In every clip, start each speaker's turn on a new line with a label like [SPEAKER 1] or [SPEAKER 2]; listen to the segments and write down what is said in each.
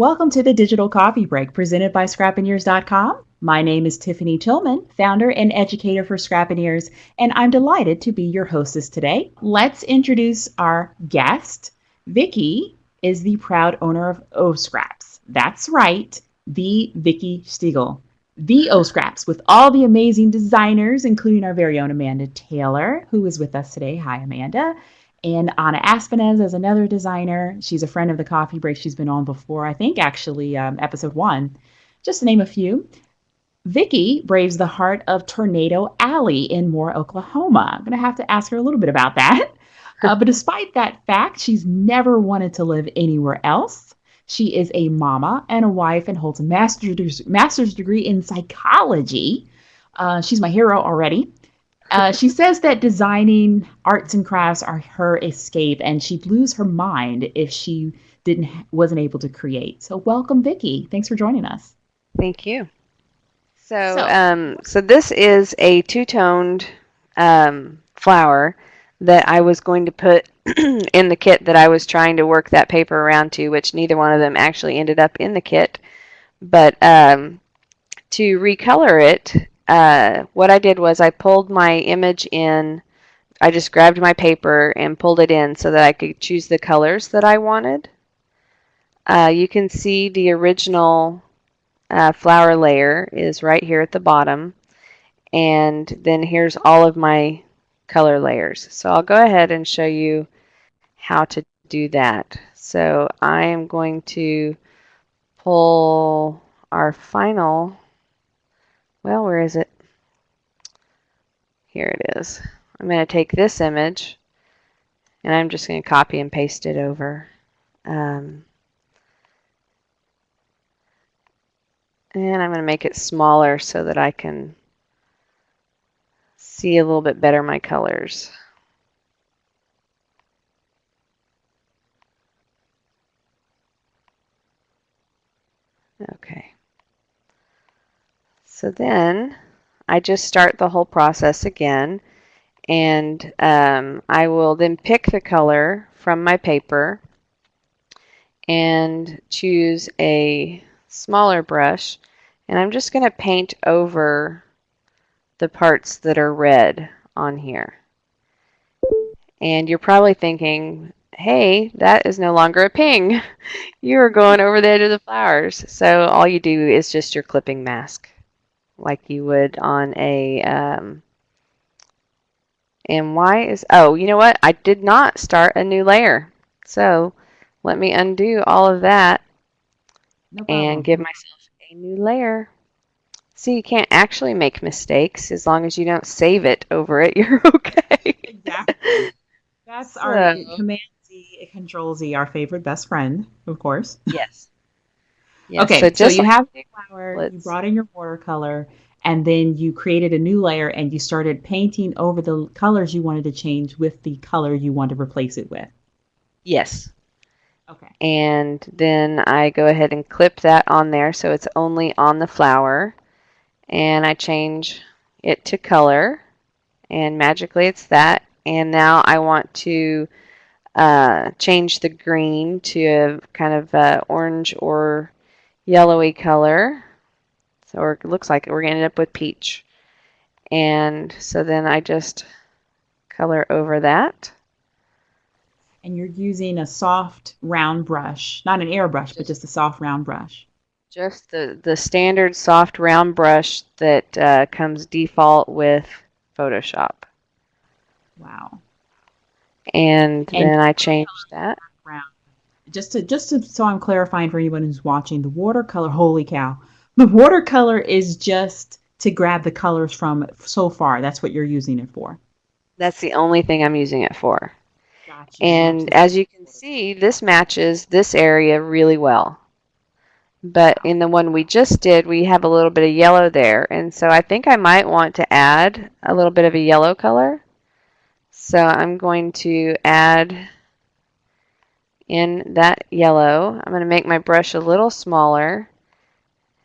[SPEAKER 1] Welcome to the Digital Coffee Break presented by Scrapineers.com. My name is Tiffany Tillman, founder and educator for Scrapineers, and I'm delighted to be your hostess today. Let's introduce our guest. Vicki is the proud owner of Oscraps. That's right, the Vicki Stegall. The Oscraps with all the amazing designers, including our very own Amanda Taylor, who is with us today. Hi, Amanda. And Anna Aspinez is another designer. She's a friend of the Coffee Break. She's been on before, I think actually episode 1, just to name a few. Vicki braves the heart of Tornado Alley in Moore, Oklahoma. I'm going to have to ask her a little bit about that. But despite that fact, she's never wanted to live anywhere else. She is a mama and a wife and holds a master's degree in psychology. She's my hero already. She says that designing arts and crafts are her escape, and she'd lose her mind if she wasn't able to create. So welcome, Vicki. Thanks for joining us.
[SPEAKER 2] Thank you. So this is a two-toned flower that I was going to put in the kit that I was trying to work that paper around to, which neither one of them actually ended up in the kit. But to recolor it, what I did was I pulled my image in. I just grabbed my paper and pulled it in so that I could choose the colors that I wanted. You can see the original flower layer is right here at the bottom, and then here's all of my color layers. So I'll go ahead and show you how to do that. So I am going to pull our final, well, where is it? Here it is. I'm going to take this image and I'm just going to copy and paste it over. And I'm going to make it smaller so that I can see a little bit better my colors. Okay. So then I just start the whole process again, and I will then pick the color from my paper and choose a smaller brush, and I'm just going to paint over the parts that are red on here. And you're probably thinking, hey, that is no longer a ping. You're going over the edge of the flowers. So all you do is just your clipping mask, like you would on a, and why is, oh, you know what? I did not start a new layer. So let me undo all of that and give myself a new layer. See, you can't actually make mistakes as long as you don't save it over it. You're okay.
[SPEAKER 1] Exactly. That's our Command-Z, Control-Z, our favorite best friend, of course.
[SPEAKER 2] Yes. Yes.
[SPEAKER 1] Okay, so you have the flower, you brought in your watercolor, and then you created a new layer and you started painting over the colors you wanted to change with the color you want to replace it with.
[SPEAKER 2] Yes.
[SPEAKER 1] Okay.
[SPEAKER 2] And then I go ahead and clip that on there so it's only on the flower. And I change it to color, and magically it's that. And now I want to change the green to a kind of orange or yellowy color. So it looks like we're going to end up with peach. And so then I just color over that.
[SPEAKER 1] And you're using a soft round brush, not an airbrush, but just a soft round brush.
[SPEAKER 2] Just the standard soft round brush that comes default with Photoshop.
[SPEAKER 1] Wow.
[SPEAKER 2] And then I changed that.
[SPEAKER 1] Just to so I'm clarifying for anyone who's watching, the watercolor, holy cow. The watercolor is just to grab the colors from so far. That's what you're using it for.
[SPEAKER 2] That's the only thing I'm using it for.
[SPEAKER 1] Gotcha.
[SPEAKER 2] And as you can see, this matches this area really well. But in the one we just did, we have a little bit of yellow there. And so I think I might want to add a little bit of a yellow color. So I'm going to add in that yellow. I'm going to make my brush a little smaller.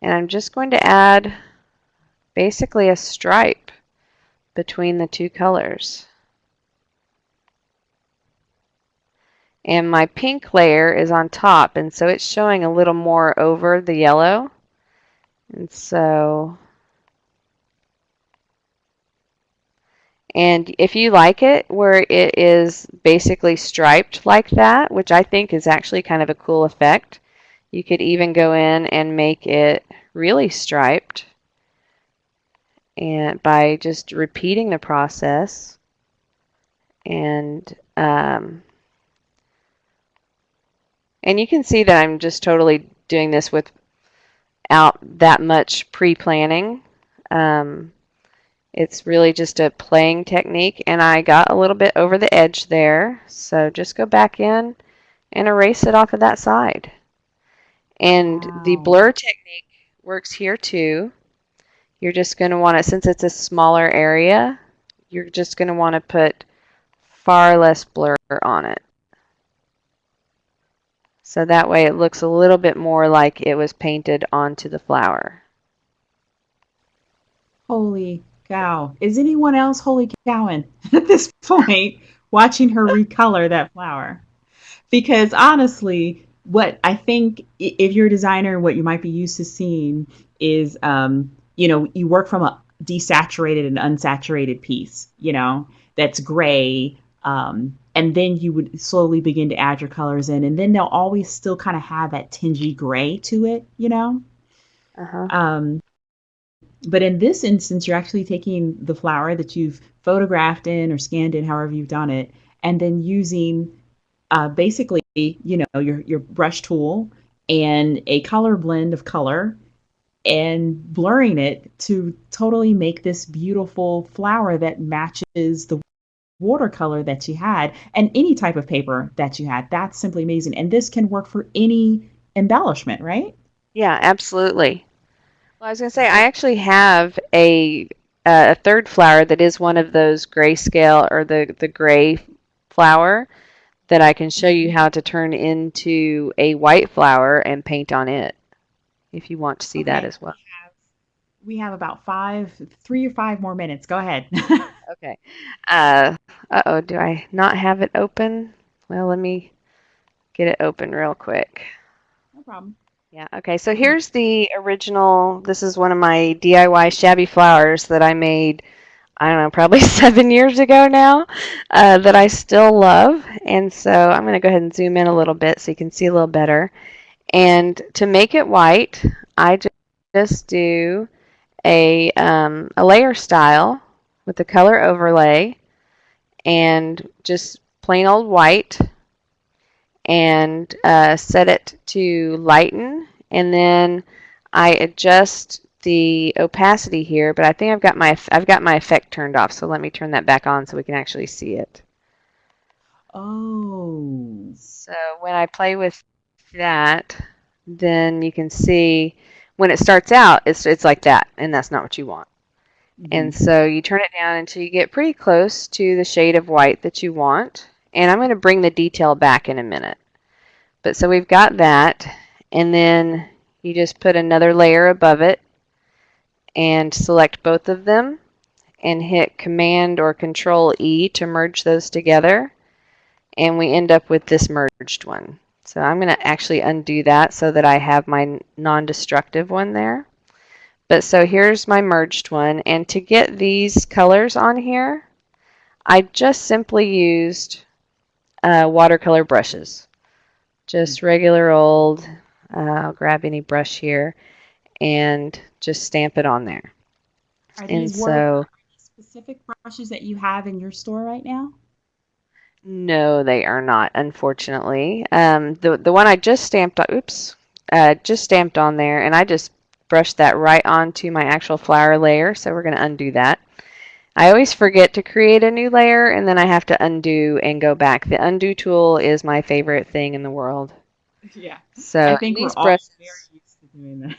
[SPEAKER 2] And I'm just going to add basically a stripe between the two colors. And my pink layer is on top, and so it's showing a little more over the yellow. And so, and if you like it where it is basically striped like that, which I think is actually kind of a cool effect, you could even go in and make it really striped, and by just repeating the process. And you can see that I'm just totally doing this without that much pre-planning. It's really just a playing technique, and I got a little bit over the edge there, so just go back in and erase it off of that side. And the blur technique works here too. You're just going to want to, since it's a smaller area, you're just going to want to put far less blur on it. So that way it looks a little bit more like it was painted onto the flower.
[SPEAKER 1] Holy cow. Is anyone else holy cowing at this point watching her recolor that flower? Because honestly, what I think if you're a designer, what you might be used to seeing is, you work from a desaturated and unsaturated piece, that's gray. And then you would slowly begin to add your colors in, and then they'll always still kind of have that tingy gray to it, But in this instance, you're actually taking the flower that you've photographed in or scanned in, however you've done it, and then using basically, your brush tool and a color blend of color and blurring it to totally make this beautiful flower that matches the watercolor that you had and any type of paper that you had. That's simply amazing. And this can work for any embellishment, right?
[SPEAKER 2] Yeah, absolutely. Well, I was going to say, I actually have a third flower that is one of those grayscale or the gray flower that I can show you how to turn into a white flower and paint on it if you want to see that as well.
[SPEAKER 1] We have about 3 or 5 more minutes. Go ahead.
[SPEAKER 2] Okay. Uh-oh, do I not have it open? Well, let me get it open real quick.
[SPEAKER 1] No problem.
[SPEAKER 2] Yeah, okay, so here's the original. This is one of my DIY Shabby Flowers that I made, I don't know, probably 7 years ago now, that I still love. And so I'm going to go ahead and zoom in a little bit so you can see a little better. And to make it white, I just do a layer style with the color overlay and just plain old white, and set it to lighten, and then I adjust the opacity here, but I think I've got my effect turned off, so let me turn that back on so we can actually see it.
[SPEAKER 1] Oh.
[SPEAKER 2] So when I play with that, then you can see when it starts out, it's like that, and that's not what you want. And so you turn it down until you get pretty close to the shade of white that you want. And I'm going to bring the detail back in a minute. But so we've got that, and then you just put another layer above it and select both of them and hit Command or Control E to merge those together. And we end up with this merged one. So I'm going to actually undo that so that I have my non-destructive one there. But so here's my merged one, and to get these colors on here, I just simply used watercolor brushes. Just regular old, I'll grab any brush here, and just stamp it on there.
[SPEAKER 1] Are these specific brushes that you have in your store right now?
[SPEAKER 2] No, they are not, unfortunately. The one I just stamped, just stamped on there, and I just brushed that right onto my actual flower layer, so we're going to undo that. I always forget to create a new layer, and then I have to undo and go back. The undo tool is my favorite thing in the world.
[SPEAKER 1] Yeah.
[SPEAKER 2] So
[SPEAKER 1] I think we're all very used to doing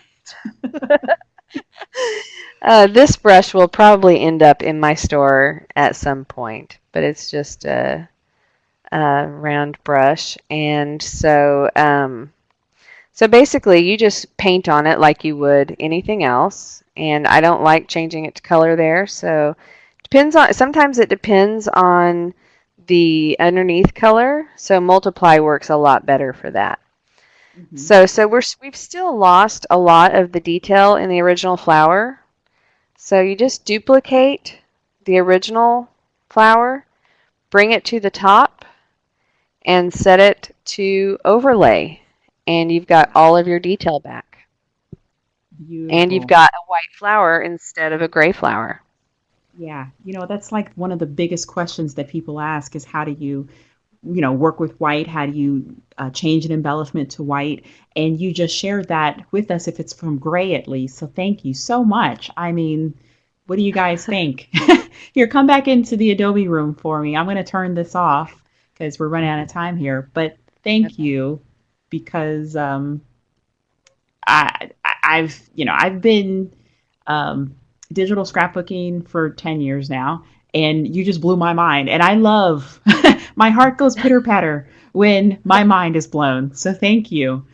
[SPEAKER 2] that. This brush will probably end up in my store at some point, but it's just a round brush. And so so basically, you just paint on it like you would anything else, and I don't like changing it to color there. So sometimes it depends on the underneath color, so multiply works a lot better for that.
[SPEAKER 1] Hmm.
[SPEAKER 2] So we've still lost a lot of the detail in the original flower. So you just duplicate the original flower, bring it to the top, and set it to overlay, and you've got all of your detail back. And you've
[SPEAKER 1] Beautiful.
[SPEAKER 2] got a white flower instead of a gray flower.
[SPEAKER 1] Yeah, that's like one of the biggest questions that people ask is how do you work with white? How do you change an embellishment to white? And you just shared that with us if it's from gray at least. So thank you so much. I mean, what do you guys think? Here, come back into the Adobe room for me. I'm going to turn this off because we're running out of time here. But thank you because I've been digital scrapbooking for 10 years now, and you just blew my mind. And I love my heart goes pitter patter when my mind is blown. So thank you.